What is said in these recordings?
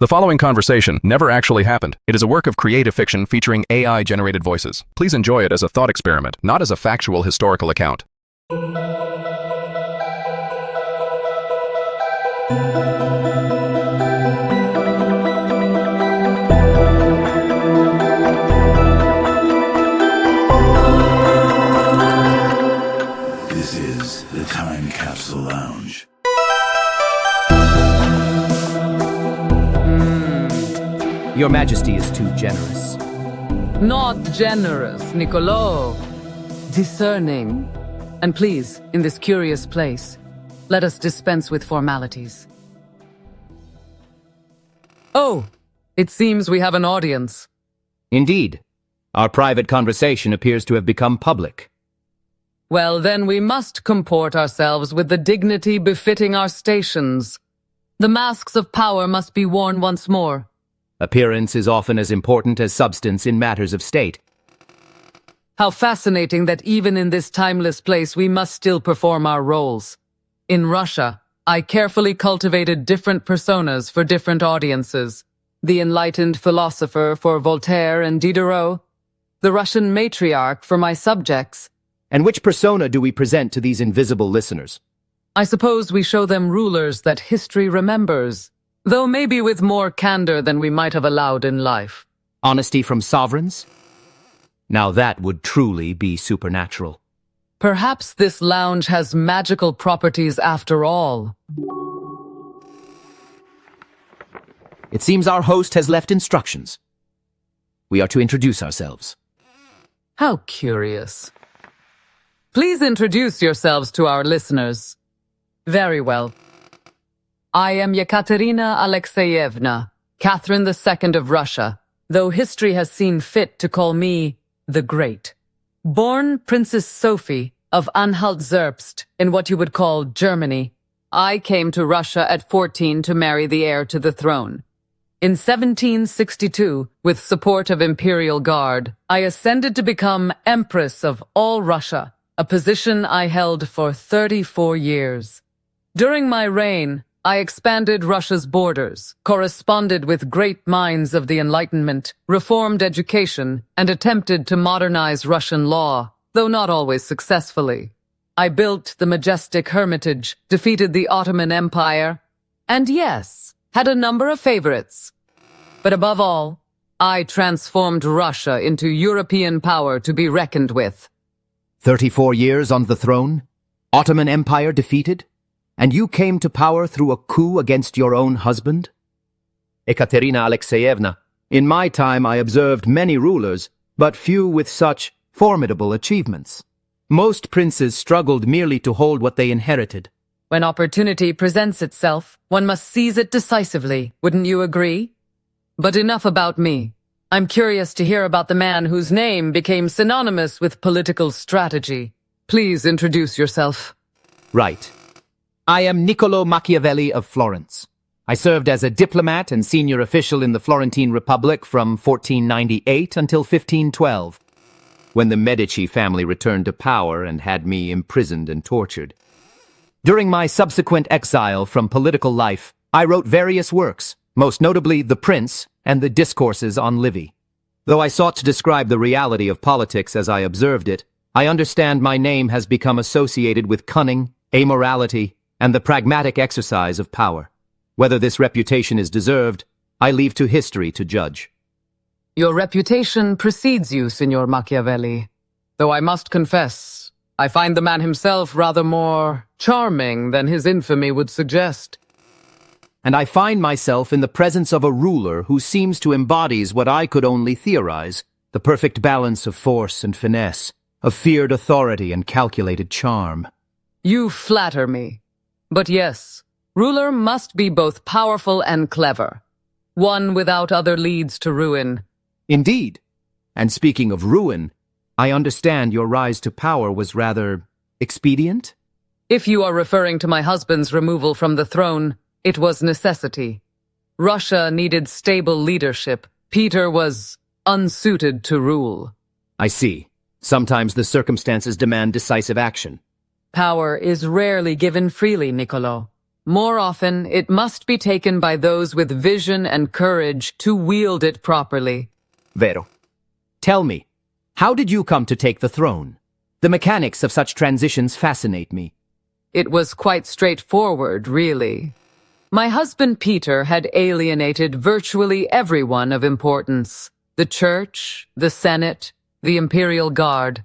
The following conversation never actually happened. It is a work of creative fiction featuring AI-generated voices. Please enjoy it as a thought experiment, not as a factual historical account. This is the Time Capsule Lounge. Your Majesty is too generous. Not generous, Niccolò. Discerning. And please, in this curious place, let us dispense with formalities. Oh, it seems we have an audience. Indeed. Our private conversation appears to have become public. Well, then we must comport ourselves with the dignity befitting our stations. The masks of power must be worn once more. Appearance is often as important as substance in matters of state. How fascinating that even in this timeless place we must still perform our roles. In Russia, I carefully cultivated different personas for different audiences. The enlightened philosopher for Voltaire and Diderot, the Russian matriarch for my subjects. And which persona do we present to these invisible listeners? I suppose we show them rulers that history remembers, though maybe with more candor than we might have allowed in life. Honesty from sovereigns? Now that would truly be supernatural. Perhaps this lounge has magical properties after all. It seems our host has left instructions. We are to introduce ourselves. How curious. Please introduce yourselves to our listeners. Very well. I am Yekaterina Alexeyevna, Catherine II of Russia, though history has seen fit to call me the Great. Born Princess Sophie of Anhalt-Zerbst in what you would call Germany, I came to Russia at 14 to marry the heir to the throne. In 1762, with support of Imperial Guard, I ascended to become Empress of all Russia, a position I held for 34 years. During my reign, I expanded Russia's borders, corresponded with great minds of the Enlightenment, reformed education, and attempted to modernize Russian law, though not always successfully. I built the majestic Hermitage, defeated the Ottoman Empire, and yes, had a number of favorites. But above all, I transformed Russia into European power to be reckoned with. 34 years on the throne? Ottoman Empire defeated? And you came to power through a coup against your own husband? Ekaterina Alexeyevna, in my time I observed many rulers, but few with such formidable achievements. Most princes struggled merely to hold what they inherited. When opportunity presents itself, one must seize it decisively, wouldn't you agree? But enough about me. I'm curious to hear about the man whose name became synonymous with political strategy. Please introduce yourself. Right. I am Niccolò Machiavelli of Florence. I served as a diplomat and senior official in the Florentine Republic from 1498 until 1512, when the Medici family returned to power and had me imprisoned and tortured. During my subsequent exile from political life, I wrote various works, most notably The Prince and the Discourses on Livy. Though I sought to describe the reality of politics as I observed it, I understand my name has become associated with cunning, amorality, and the pragmatic exercise of power. Whether this reputation is deserved, I leave to history to judge. Your reputation precedes you, Signor Machiavelli. Though I must confess, I find the man himself rather more charming than his infamy would suggest. And I find myself in the presence of a ruler who seems to embodies what I could only theorize, the perfect balance of force and finesse, of feared authority and calculated charm. You flatter me. But yes, ruler must be both powerful and clever. One without other leads to ruin. Indeed. And speaking of ruin, I understand your rise to power was rather expedient? If you are referring to my husband's removal from the throne, it was necessity. Russia needed stable leadership. Peter was unsuited to rule. I see. Sometimes the circumstances demand decisive action. Power is rarely given freely, Niccolò. More often, it must be taken by those with vision and courage to wield it properly. Vero. Tell me, how did you come to take the throne? The mechanics of such transitions fascinate me. It was quite straightforward, really. My husband Peter had alienated virtually everyone of importance. The church, the Senate, the imperial guard.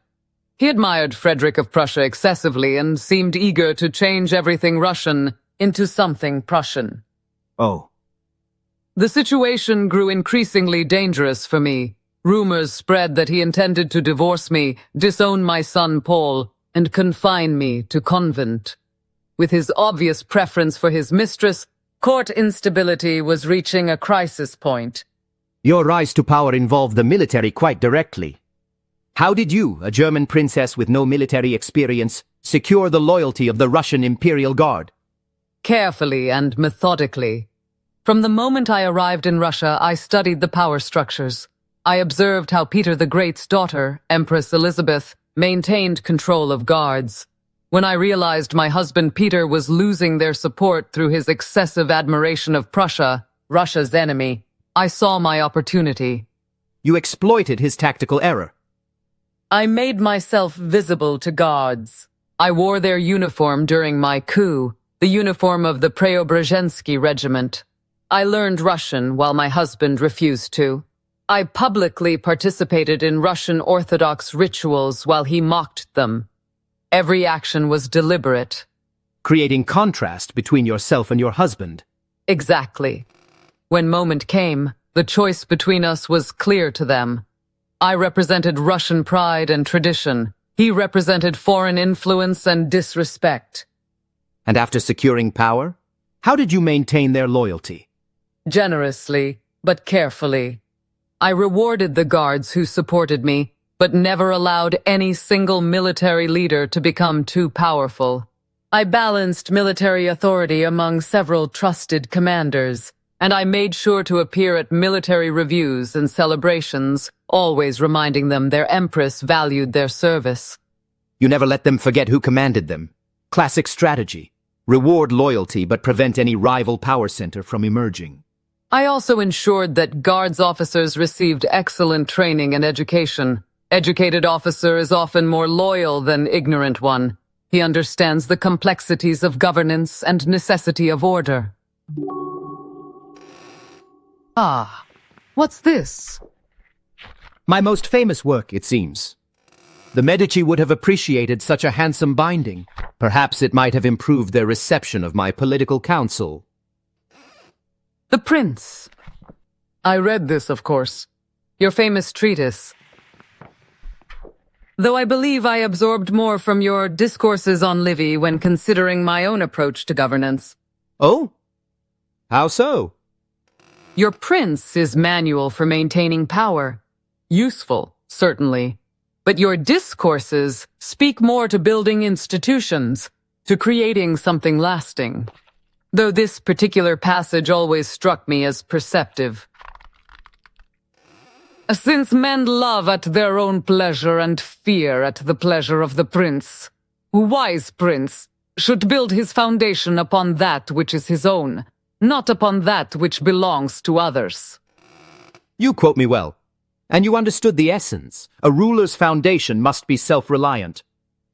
He admired Frederick of Prussia excessively and seemed eager to change everything Russian into something Prussian. Oh. The situation grew increasingly dangerous for me. Rumors spread that he intended to divorce me, disown my son Paul, and confine me to convent. With his obvious preference for his mistress, court instability was reaching a crisis point. Your rise to power involved the military quite directly. How did you, a German princess with no military experience, secure the loyalty of the Russian Imperial Guard? Carefully and methodically. From the moment I arrived in Russia, I studied the power structures. I observed how Peter the Great's daughter, Empress Elizabeth, maintained control of guards. When I realized my husband Peter was losing their support through his excessive admiration of Prussia, Russia's enemy, I saw my opportunity. You exploited his tactical error. I made myself visible to guards. I wore their uniform during my coup, the uniform of the Preobrazhensky regiment. I learned Russian while my husband refused to. I publicly participated in Russian Orthodox rituals while he mocked them. Every action was deliberate. Creating contrast between yourself and your husband. Exactly. When moment came, the choice between us was clear to them. I represented Russian pride and tradition. He represented foreign influence and disrespect. And after securing power, how did you maintain their loyalty? Generously, but carefully. I rewarded the guards who supported me, but never allowed any single military leader to become too powerful. I balanced military authority among several trusted commanders, and I made sure to appear at military reviews and celebrations, always reminding them their empress valued their service. You never let them forget who commanded them. Classic strategy. Reward loyalty but prevent any rival power center from emerging. I also ensured that guards officers received excellent training and education. Educated officer is often more loyal than ignorant one. He understands the complexities of governance and necessity of order. Ah, what's this? My most famous work, it seems. The Medici would have appreciated such a handsome binding. Perhaps it might have improved their reception of my political counsel. The Prince. I read this, of course. Your famous treatise. Though I believe I absorbed more from your discourses on Livy when considering my own approach to governance. Oh? How so? Your Prince is manual for maintaining power. Useful, certainly. But your discourses speak more to building institutions, to creating something lasting. Though this particular passage always struck me as perceptive. Since men love at their own pleasure and fear at the pleasure of the prince, a wise prince should build his foundation upon that which is his own, not upon that which belongs to others. You quote me well. And you understood the essence. A ruler's foundation must be self-reliant.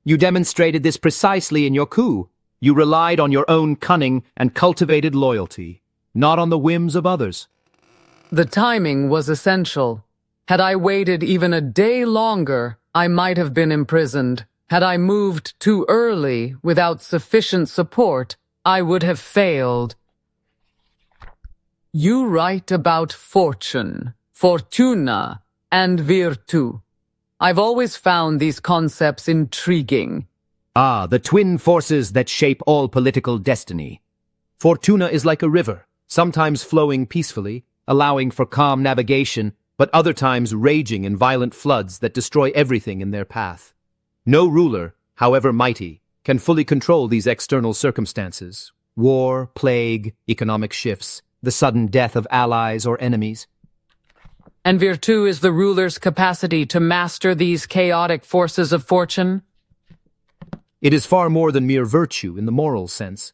You demonstrated this precisely in your coup. You relied on your own cunning and cultivated loyalty, not on the whims of others. The timing was essential. Had I waited even a day longer, I might have been imprisoned. Had I moved too early, without sufficient support, I would have failed. You write about fortune, fortuna, and virtu. I've always found these concepts intriguing. Ah, the twin forces that shape all political destiny. Fortuna is like a river, sometimes flowing peacefully, allowing for calm navigation, but other times raging in violent floods that destroy everything in their path. No ruler, however mighty, can fully control these external circumstances. War, plague, economic shifts, the sudden death of allies or enemies. And virtu is the ruler's capacity to master these chaotic forces of fortune? It is far more than mere virtue in the moral sense.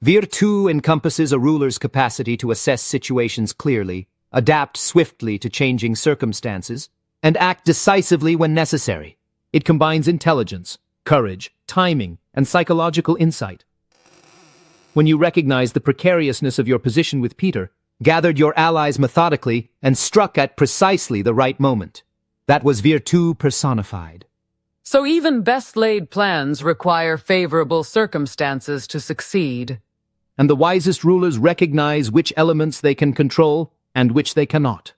Virtù encompasses a ruler's capacity to assess situations clearly, adapt swiftly to changing circumstances, and act decisively when necessary. It combines intelligence, courage, timing, and psychological insight. When you recognized the precariousness of your position with Peter, gathered your allies methodically, and struck at precisely the right moment. That was virtù personified. So even best-laid plans require favorable circumstances to succeed. And the wisest rulers recognize which elements they can control and which they cannot.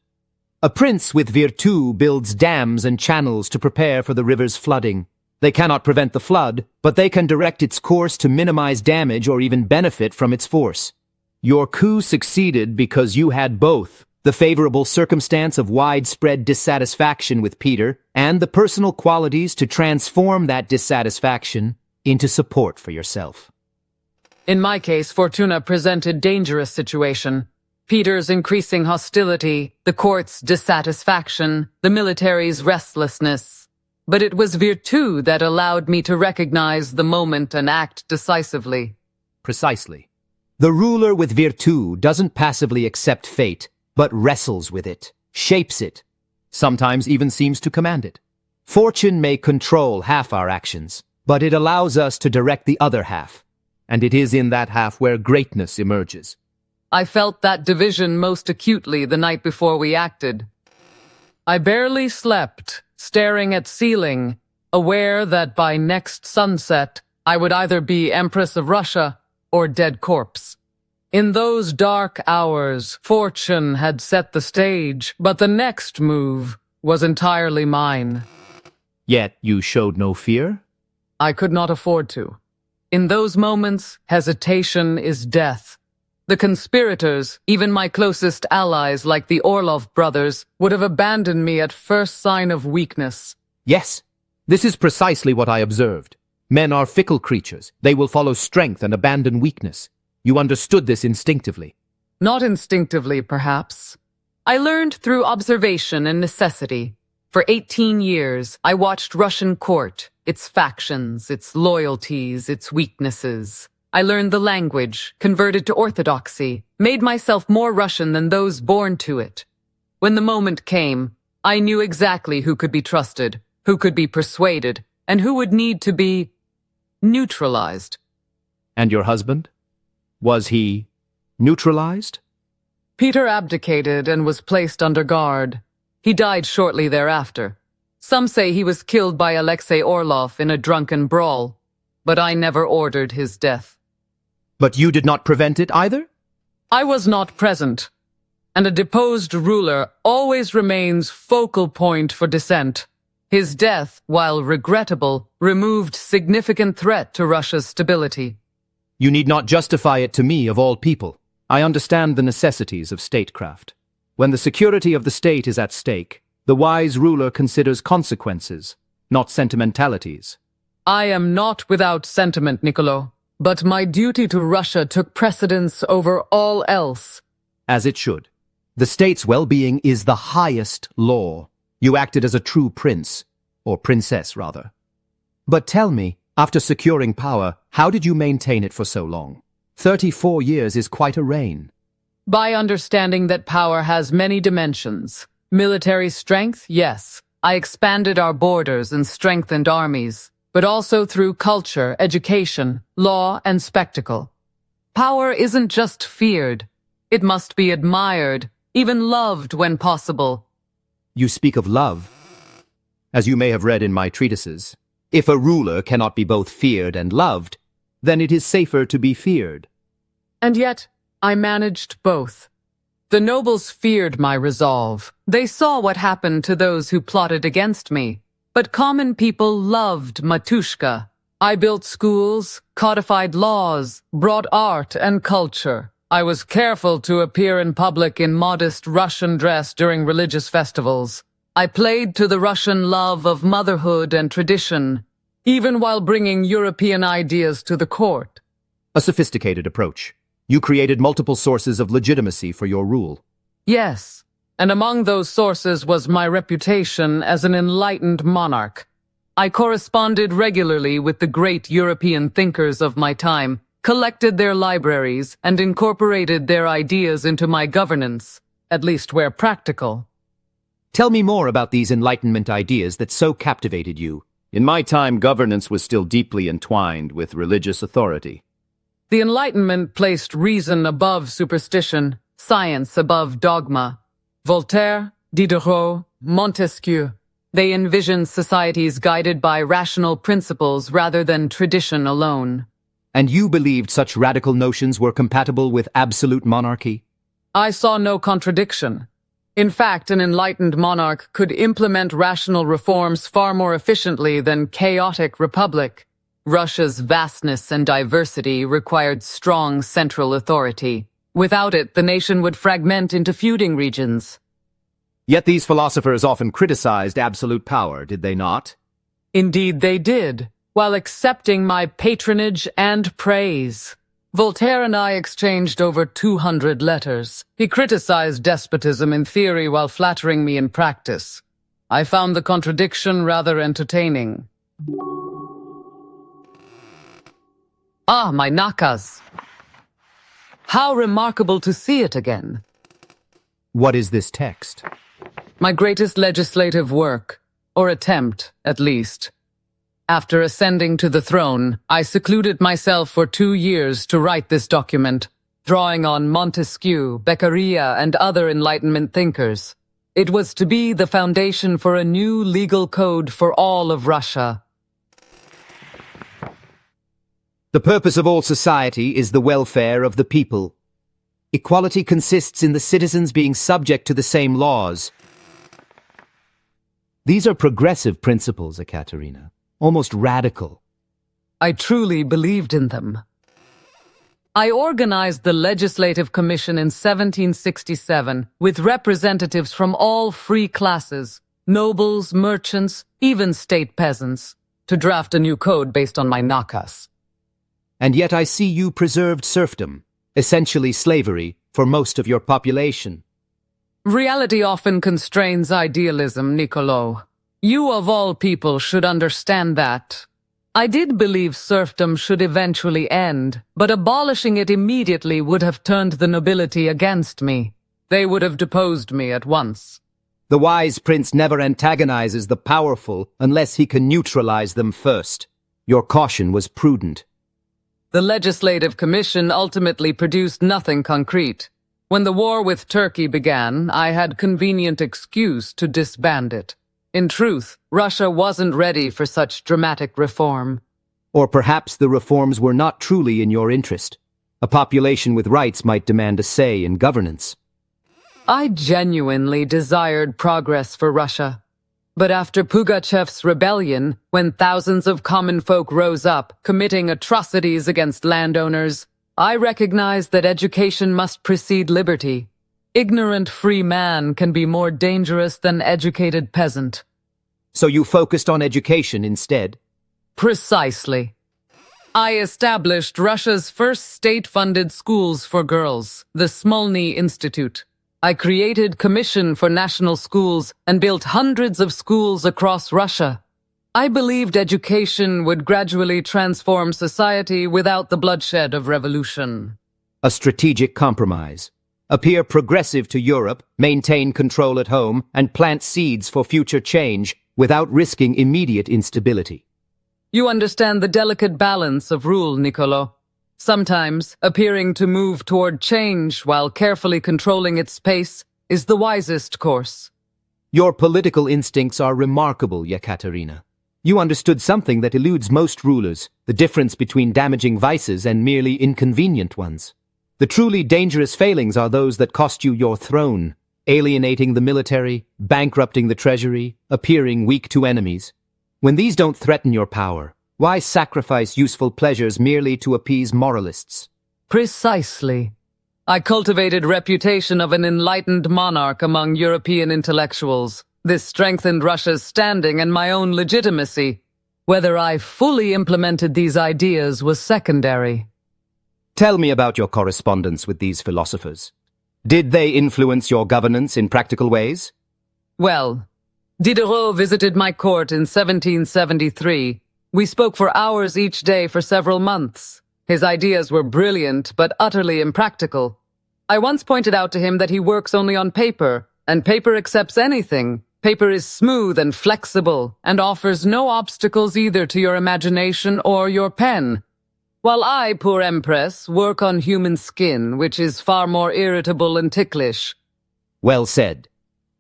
A prince with virtù builds dams and channels to prepare for the river's flooding. They cannot prevent the flood, but they can direct its course to minimize damage or even benefit from its force. Your coup succeeded because you had both the favorable circumstance of widespread dissatisfaction with Peter and the personal qualities to transform that dissatisfaction into support for yourself. In my case, Fortuna presented dangerous situation. Peter's increasing hostility, the court's dissatisfaction, the military's restlessness. But it was virtù that allowed me to recognize the moment and act decisively. Precisely. The ruler with virtù doesn't passively accept fate, but wrestles with it, shapes it, sometimes even seems to command it. Fortune may control half our actions, but it allows us to direct the other half, and it is in that half where greatness emerges. I felt that division most acutely the night before we acted. I barely slept, staring at ceiling, aware that by next sunset I would either be Empress of Russia or dead corpse. In those dark hours, fortune had set the stage, but the next move was entirely mine. Yet you showed no fear? I could not afford to. In those moments, hesitation is death. The conspirators, even my closest allies like the Orlov brothers, would have abandoned me at first sign of weakness. Yes, this is precisely what I observed. Men are fickle creatures. They will follow strength and abandon weakness. You understood this instinctively. Not instinctively, perhaps. I learned through observation and necessity. For 18 years, I watched Russian court, its factions, its loyalties, its weaknesses. I learned the language, converted to orthodoxy, made myself more Russian than those born to it. When the moment came, I knew exactly who could be trusted, who could be persuaded, and who would need to be neutralized. And your husband? Was he neutralized? Peter abdicated and was placed under guard. He died shortly thereafter. Some say he was killed by Alexei Orlov in a drunken brawl, but I never ordered his death. But you did not prevent it either? I was not present, and a deposed ruler always remains focal point for dissent. His death, while regrettable, removed significant threat to Russia's stability. You need not justify it to me, of all people. I understand the necessities of statecraft. When the security of the state is at stake, the wise ruler considers consequences, not sentimentalities. I am not without sentiment, Niccolò, but my duty to Russia took precedence over all else. As it should. The state's well-being is the highest law. You acted as a true prince, or princess, rather. But tell me, after securing power, how did you maintain it for so long? 34 years is quite a reign. By understanding that power has many dimensions. Military strength, yes. I expanded our borders and strengthened armies, but also through culture, education, law, and spectacle. Power isn't just feared. It must be admired, even loved when possible. You speak of love. As you may have read in my treatises, if a ruler cannot be both feared and loved, then it is safer to be feared. And yet, I managed both. The nobles feared my resolve. They saw what happened to those who plotted against me. But common people loved Matushka. I built schools, codified laws, brought art and culture. I was careful to appear in public in modest Russian dress during religious festivals. I played to the Russian love of motherhood and tradition, even while bringing European ideas to the court. A sophisticated approach. You created multiple sources of legitimacy for your rule. Yes, and among those sources was my reputation as an enlightened monarch. I corresponded regularly with the great European thinkers of my time, collected their libraries, and incorporated their ideas into my governance, at least where practical. Tell me more about these Enlightenment ideas that so captivated you. In my time, governance was still deeply entwined with religious authority. The Enlightenment placed reason above superstition, science above dogma. Voltaire, Diderot, Montesquieu, they envisioned societies guided by rational principles rather than tradition alone. And you believed such radical notions were compatible with absolute monarchy? I saw no contradiction. In fact, an enlightened monarch could implement rational reforms far more efficiently than chaotic republic. Russia's vastness and diversity required strong central authority. Without it, the nation would fragment into feuding regions. Yet these philosophers often criticized absolute power, did they not? Indeed they did, while accepting my patronage and praise. Voltaire and I exchanged over 200 letters. He criticized despotism in theory while flattering me in practice. I found the contradiction rather entertaining. Ah, my nakas! How remarkable to see it again. What is this text? My greatest legislative work, or attempt, at least. After ascending to the throne, I secluded myself for 2 years to write this document, drawing on Montesquieu, Beccaria, and other Enlightenment thinkers. It was to be the foundation for a new legal code for all of Russia. The purpose of all society is the welfare of the people. Equality consists in the citizens being subject to the same laws. These are progressive principles, Ekaterina. Almost radical. I truly believed in them. I organized the Legislative Commission in 1767 with representatives from all free classes, nobles, merchants, even state peasants, to draft a new code based on my nakas. And yet I see you preserved serfdom, essentially slavery, for most of your population. Reality often constrains idealism, Niccolò. You of all people should understand that. I did believe serfdom should eventually end, but abolishing it immediately would have turned the nobility against me. They would have deposed me at once. The wise prince never antagonizes the powerful unless he can neutralize them first. Your caution was prudent. The Legislative Commission ultimately produced nothing concrete. When the war with Turkey began, I had convenient excuse to disband it. In truth, Russia wasn't ready for such dramatic reform. Or perhaps the reforms were not truly in your interest. A population with rights might demand a say in governance. I genuinely desired progress for Russia. But after Pugachev's rebellion, when thousands of common folk rose up, committing atrocities against landowners, I recognized that education must precede liberty. Ignorant free man can be more dangerous than educated peasant. So you focused on education instead? Precisely. I established Russia's first state-funded schools for girls, the Smolny Institute. I created Commission for National Schools and built hundreds of schools across Russia. I believed education would gradually transform society without the bloodshed of revolution. A strategic compromise. Appear progressive to Europe, maintain control at home, and plant seeds for future change without risking immediate instability. You understand the delicate balance of rule, Niccolò. Sometimes, appearing to move toward change while carefully controlling its pace is the wisest course. Your political instincts are remarkable, Yekaterina. You understood something that eludes most rulers, the difference between damaging vices and merely inconvenient ones. The truly dangerous failings are those that cost you your throne, alienating the military, bankrupting the treasury, appearing weak to enemies. When these don't threaten your power, why sacrifice useful pleasures merely to appease moralists? Precisely. I cultivated reputation of an enlightened monarch among European intellectuals. This strengthened Russia's standing and my own legitimacy. Whether I fully implemented these ideas was secondary. Tell me about your correspondence with these philosophers. Did they influence your governance in practical ways? Well, Diderot visited my court in 1773. We spoke for hours each day for several months. His ideas were brilliant, but utterly impractical. I once pointed out to him that he works only on paper, and paper accepts anything. Paper is smooth and flexible, and offers no obstacles either to your imagination or your pen. While I, poor Empress, work on human skin, which is far more irritable and ticklish. Well said.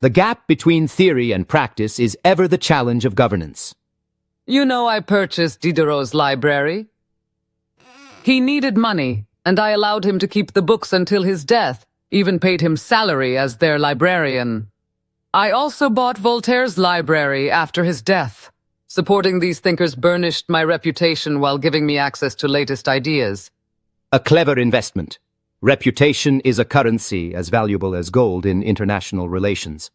The gap between theory and practice is ever the challenge of governance. You know I purchased Diderot's library. He needed money, and I allowed him to keep the books until his death, even paid him salary as their librarian. I also bought Voltaire's library after his death. Supporting these thinkers burnished my reputation while giving me access to latest ideas. A clever investment. Reputation is a currency as valuable as gold in international relations.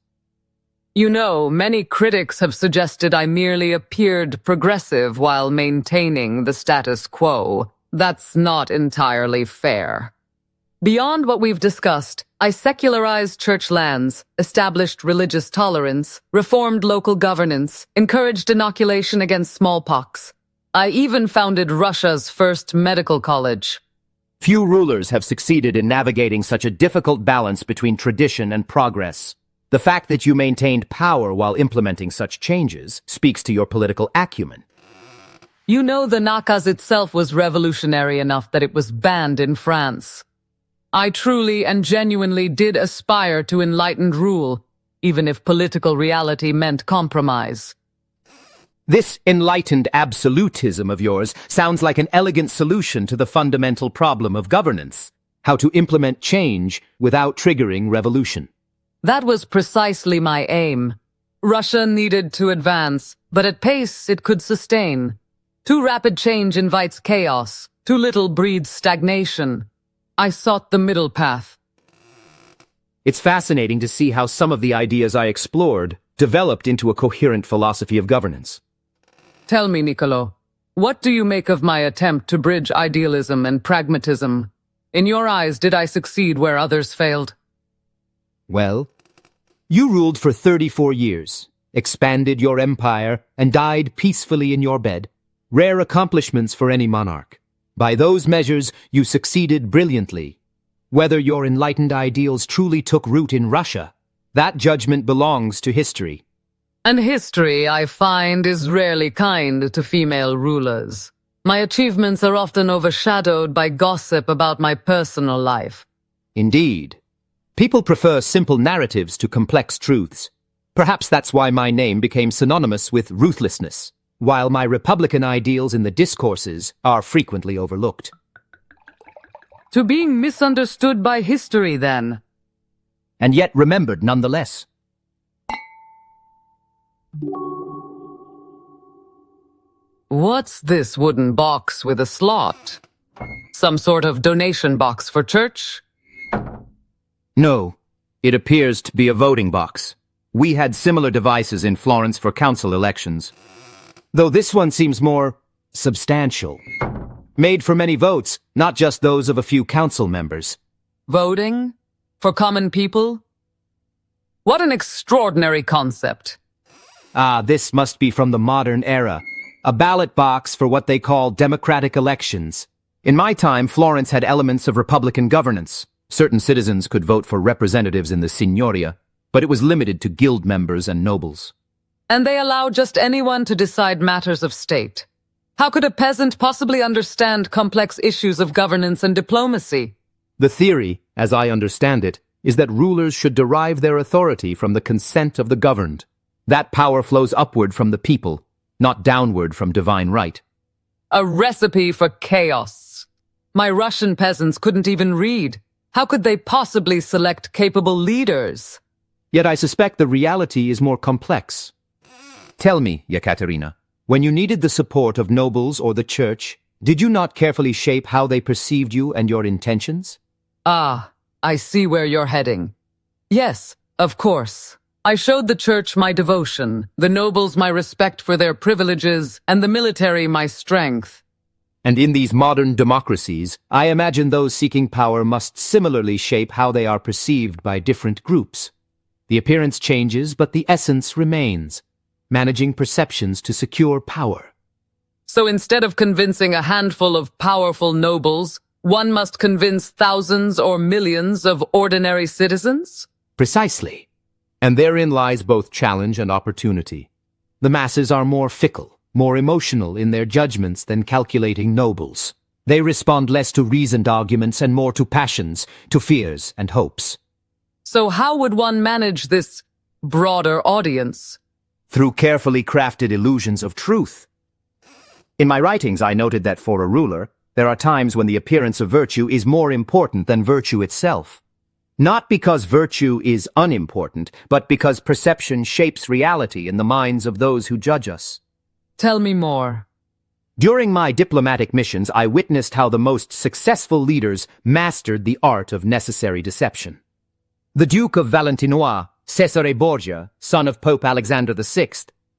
You know, many critics have suggested I merely appeared progressive while maintaining the status quo. That's not entirely fair. Beyond what we've discussed, I secularized church lands, established religious tolerance, reformed local governance, encouraged inoculation against smallpox. I even founded Russia's first medical college. Few rulers have succeeded in navigating such a difficult balance between tradition and progress. The fact that you maintained power while implementing such changes speaks to your political acumen. You know the nakaz itself was revolutionary enough that it was banned in France. I truly and genuinely did aspire to enlightened rule, even if political reality meant compromise. This enlightened absolutism of yours sounds like an elegant solution to the fundamental problem of governance: how to implement change without triggering revolution. That was precisely my aim. Russia needed to advance, but at pace it could sustain. Too rapid change invites chaos. Too little breeds stagnation. I sought the middle path. It's fascinating to see how some of the ideas I explored developed into a coherent philosophy of governance. Tell me, Niccolò, what do you make of my attempt to bridge idealism and pragmatism? In your eyes, did I succeed where others failed? Well, you ruled for 34 years, expanded your empire, and died peacefully in your bed. Rare accomplishments for any monarch. By those measures, you succeeded brilliantly. Whether your enlightened ideals truly took root in Russia, that judgment belongs to history. And history, I find, is rarely kind to female rulers. My achievements are often overshadowed by gossip about my personal life. Indeed. People prefer simple narratives to complex truths. Perhaps that's why my name became synonymous with ruthlessness, while my Republican ideals in the discourses are frequently overlooked. To being misunderstood by history, then. And yet remembered nonetheless. What's this wooden box with a slot? Some sort of donation box for church? No, it appears to be a voting box. We had similar devices in Florence for council elections, though this one seems more substantial. Made for many votes, not just those of a few council members. Voting? For common people? What an extraordinary concept. Ah, this must be from the modern era. A ballot box for what they call democratic elections. In my time, Florence had elements of republican governance. Certain citizens could vote for representatives in the signoria, but it was limited to guild members and nobles. And they allowed just anyone to decide matters of state. How could a peasant possibly understand complex issues of governance and diplomacy? The theory, as I understand it, is that rulers should derive their authority from the consent of the governed. That power flows upward from the people, not downward from divine right. A recipe for chaos. My Russian peasants couldn't even read. How could they possibly select capable leaders? Yet I suspect the reality is more complex. Tell me, Yekaterina, when you needed the support of nobles or the church, did you not carefully shape how they perceived you and your intentions? Ah, I see where you're heading. Yes, of course. I showed the church my devotion, the nobles my respect for their privileges, and the military my strength. And in these modern democracies, I imagine those seeking power must similarly shape how they are perceived by different groups. The appearance changes, but the essence remains, managing perceptions to secure power. So instead of convincing a handful of powerful nobles, one must convince thousands or millions of ordinary citizens? Precisely. And therein lies both challenge and opportunity. The masses are more fickle, more emotional in their judgments than calculating nobles. They respond less to reasoned arguments and more to passions, to fears and hopes. So how would one manage this broader audience? Through carefully crafted illusions of truth. In my writings, I noted that for a ruler, there are times when the appearance of virtue is more important than virtue itself. Not because virtue is unimportant, but because perception shapes reality in the minds of those who judge us. Tell me more. During my diplomatic missions, I witnessed how the most successful leaders mastered the art of necessary deception. The Duke of Valentinois, Cesare Borgia, son of Pope Alexander VI,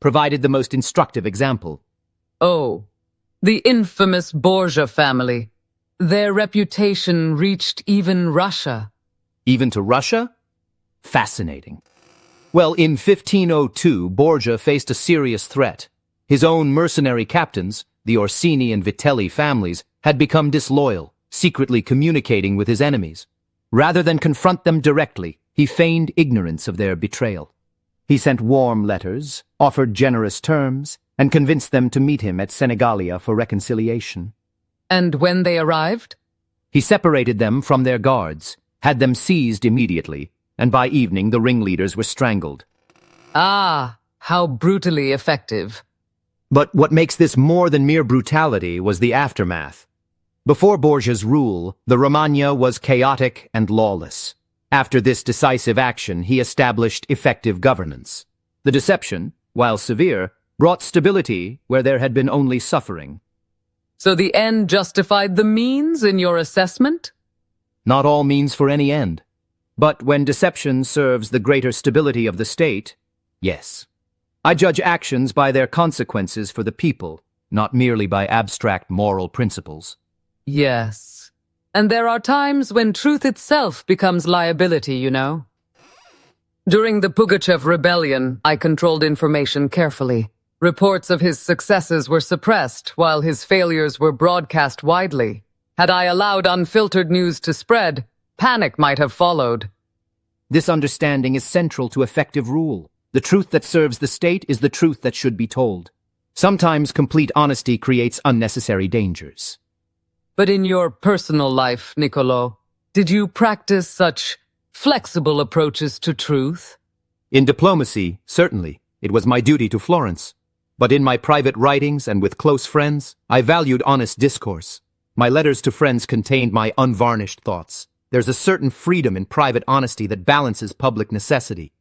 provided the most instructive example. Oh, the infamous Borgia family. Their reputation reached even Russia. Even to Russia? Fascinating. Well, in 1502, Borgia faced a serious threat. His own mercenary captains, the Orsini and Vitelli families, had become disloyal, secretly communicating with his enemies. Rather than confront them directly, he feigned ignorance of their betrayal. He sent warm letters, offered generous terms, and convinced them to meet him at Senegalia for reconciliation. And when they arrived? He separated them from their guards, had them seized immediately, and by evening the ringleaders were strangled. Ah, how brutally effective. But what makes this more than mere brutality was the aftermath. Before Borgia's rule, the Romagna was chaotic and lawless. After this decisive action, he established effective governance. The deception, while severe, brought stability where there had been only suffering. So the end justified the means in your assessment? Not all means for any end. But when deception serves the greater stability of the state, yes. I judge actions by their consequences for the people, not merely by abstract moral principles. Yes. And there are times when truth itself becomes liability, you know. During the Pugachev rebellion, I controlled information carefully. Reports of his successes were suppressed, while his failures were broadcast widely. Had I allowed unfiltered news to spread, panic might have followed. This understanding is central to effective rule. The truth that serves the state is the truth that should be told. Sometimes complete honesty creates unnecessary dangers. But in your personal life, Niccolò, did you practice such flexible approaches to truth? In diplomacy, certainly, it was my duty to Florence. But in my private writings and with close friends, I valued honest discourse. My letters to friends contained my unvarnished thoughts. There's a certain freedom in private honesty that balances public necessity.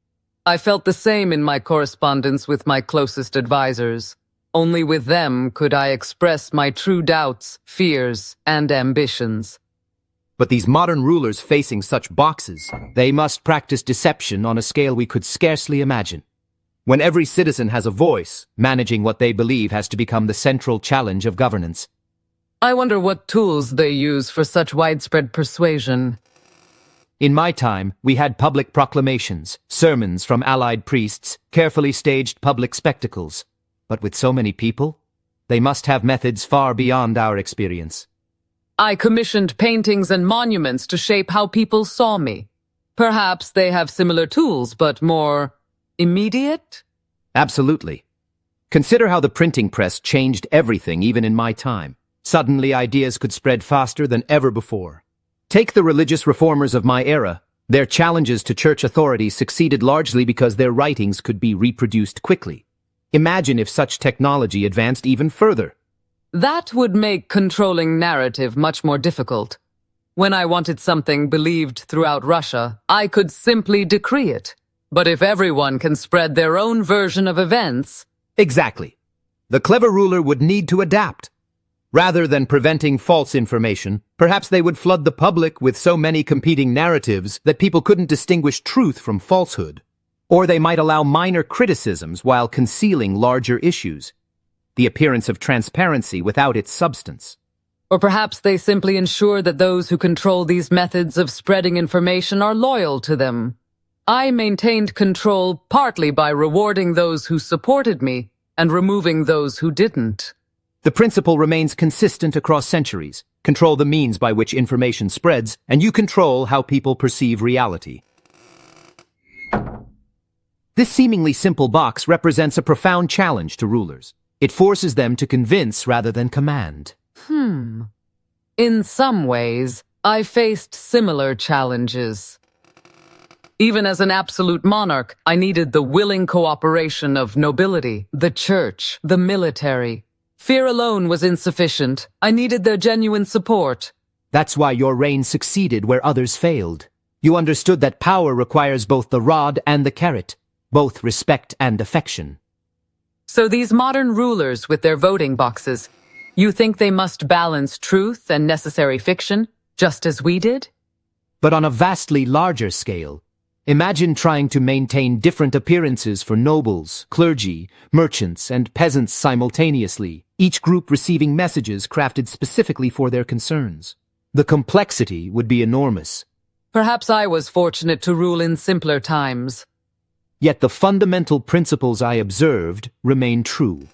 I felt the same in my correspondence with my closest advisors. Only with them could I express my true doubts, fears, and ambitions. But these modern rulers facing such boxes, they must practice deception on a scale we could scarcely imagine. When every citizen has a voice, managing what they believe has to become the central challenge of governance. I wonder what tools they use for such widespread persuasion. In my time, we had public proclamations, sermons from allied priests, carefully staged public spectacles. But with so many people, they must have methods far beyond our experience. I commissioned paintings and monuments to shape how people saw me. Perhaps they have similar tools, but more immediate? Absolutely. Consider how the printing press changed everything even in my time. Suddenly ideas could spread faster than ever before. Take the religious reformers of my era. Their challenges to church authority succeeded largely because their writings could be reproduced quickly. Imagine if such technology advanced even further. That would make controlling narrative much more difficult. When I wanted something believed throughout Russia, I could simply decree it. But if everyone can spread their own version of events... Exactly. The clever ruler would need to adapt. Rather than preventing false information, perhaps they would flood the public with so many competing narratives that people couldn't distinguish truth from falsehood. Or they might allow minor criticisms while concealing larger issues. The appearance of transparency without its substance. Or perhaps they simply ensure that those who control these methods of spreading information are loyal to them. I maintained control partly by rewarding those who supported me and removing those who didn't. The principle remains consistent across centuries. Control the means by which information spreads, and you control how people perceive reality. This seemingly simple box represents a profound challenge to rulers. It forces them to convince rather than command. In some ways, I faced similar challenges. Even as an absolute monarch, I needed the willing cooperation of nobility, the church, the military. Fear alone was insufficient. I needed their genuine support. That's why your reign succeeded where others failed. You understood that power requires both the rod and the carrot, both respect and affection. So these modern rulers with their voting boxes, you think they must balance truth and necessary fiction, just as we did? But on a vastly larger scale. Imagine trying to maintain different appearances for nobles, clergy, merchants, and peasants simultaneously, each group receiving messages crafted specifically for their concerns. The complexity would be enormous. Perhaps I was fortunate to rule in simpler times. Yet the fundamental principles I observed remain true.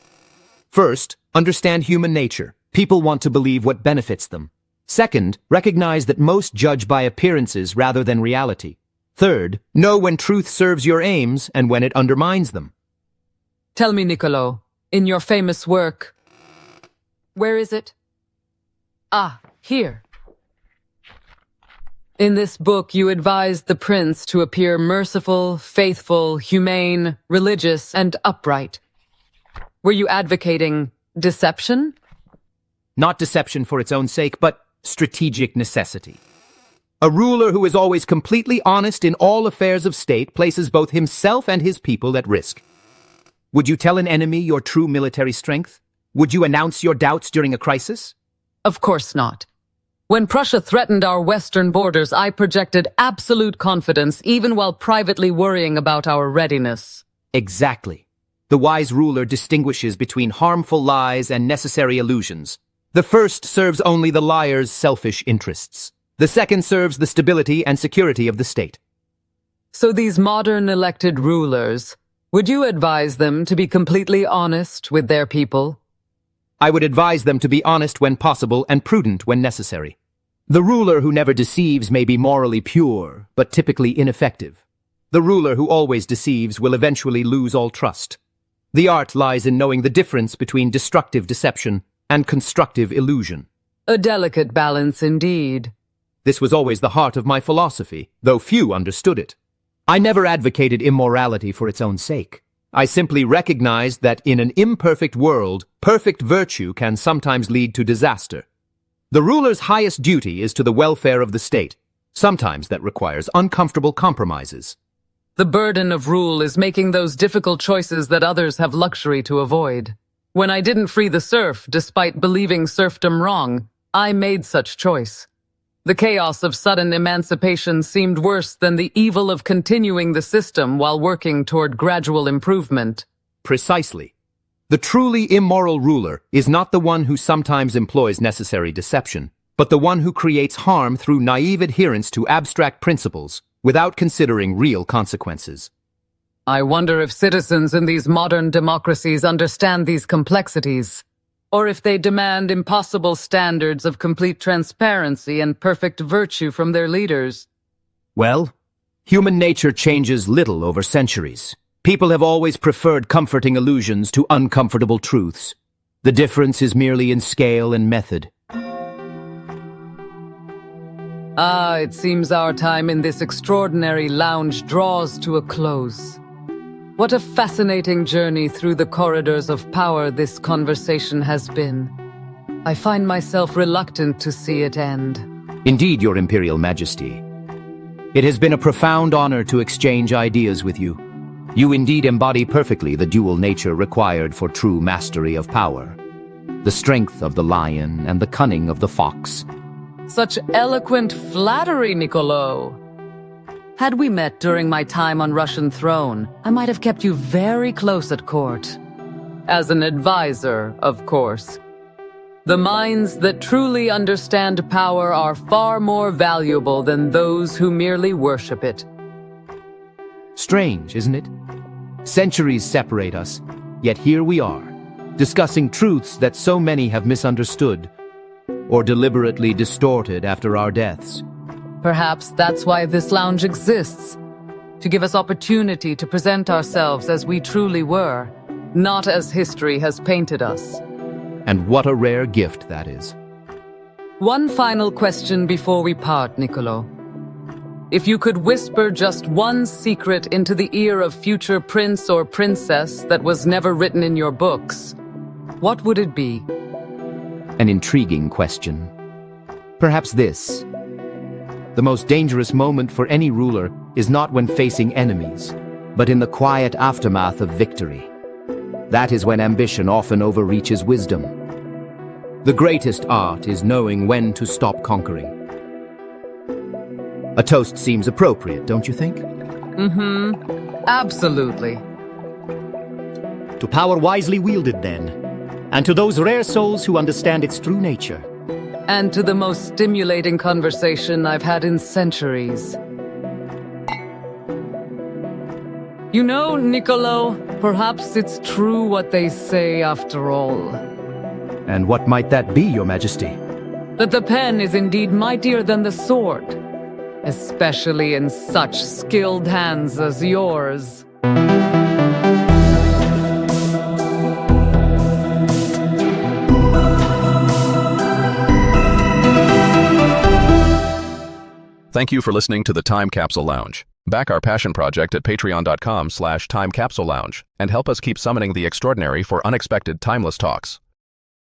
First, understand human nature. People want to believe what benefits them. Second, recognize that most judge by appearances rather than reality. Third, know when truth serves your aims and when it undermines them. Tell me, Niccolò, in your famous work, where is it? Ah, here. In this book, you advised the prince to appear merciful, faithful, humane, religious, and upright. Were you advocating deception? Not deception for its own sake, but strategic necessity. A ruler who is always completely honest in all affairs of state places both himself and his people at risk. Would you tell an enemy your true military strength? Would you announce your doubts during a crisis? Of course not. When Prussia threatened our western borders, I projected absolute confidence even while privately worrying about our readiness. Exactly. The wise ruler distinguishes between harmful lies and necessary illusions. The first serves only the liar's selfish interests. The second serves the stability and security of the state. So these modern elected rulers, would you advise them to be completely honest with their people? I would advise them to be honest when possible and prudent when necessary. The ruler who never deceives may be morally pure, but typically ineffective. The ruler who always deceives will eventually lose all trust. The art lies in knowing the difference between destructive deception and constructive illusion. A delicate balance indeed. This was always the heart of my philosophy, though few understood it. I never advocated immorality for its own sake. I simply recognized that in an imperfect world, perfect virtue can sometimes lead to disaster. The ruler's highest duty is to the welfare of the state. Sometimes that requires uncomfortable compromises. The burden of rule is making those difficult choices that others have luxury to avoid. When I didn't free the serf, despite believing serfdom wrong, I made such choice. The chaos of sudden emancipation seemed worse than the evil of continuing the system while working toward gradual improvement. Precisely. The truly immoral ruler is not the one who sometimes employs necessary deception, but the one who creates harm through naive adherence to abstract principles without considering real consequences. I wonder if citizens in these modern democracies understand these complexities, or if they demand impossible standards of complete transparency and perfect virtue from their leaders. Well, human nature changes little over centuries. People have always preferred comforting illusions to uncomfortable truths. The difference is merely in scale and method. Ah, it seems our time in this extraordinary lounge draws to a close. What a fascinating journey through the corridors of power this conversation has been. I find myself reluctant to see it end. Indeed, Your Imperial Majesty. It has been a profound honor to exchange ideas with you. You indeed embody perfectly the dual nature required for true mastery of power. The strength of the lion and the cunning of the fox. Such eloquent flattery, Niccolò. Had we met during my time on Russian throne, I might have kept you very close at court. As an advisor, of course. The minds that truly understand power are far more valuable than those who merely worship it. Strange, isn't it? Centuries separate us, yet here we are, discussing truths that so many have misunderstood or deliberately distorted after our deaths. Perhaps that's why this lounge exists, to give us opportunity to present ourselves as we truly were, not as history has painted us. And what a rare gift that is. One final question before we part, Niccolò. If you could whisper just one secret into the ear of future prince or princess that was never written in your books, what would it be? An intriguing question. Perhaps this. The most dangerous moment for any ruler is not when facing enemies, but in the quiet aftermath of victory. That is when ambition often overreaches wisdom. The greatest art is knowing when to stop conquering. A toast seems appropriate, don't you think? Absolutely. To power wisely wielded, then, and to those rare souls who understand its true nature. And to the most stimulating conversation I've had in centuries. You know, Niccolò, perhaps it's true what they say after all. And what might that be, Your Majesty? That the pen is indeed mightier than the sword, especially in such skilled hands as yours. Thank you for listening to the Time Capsule Lounge. Back our passion project at patreon.com/timecapsulelounge and help us keep summoning the extraordinary for unexpected timeless talks.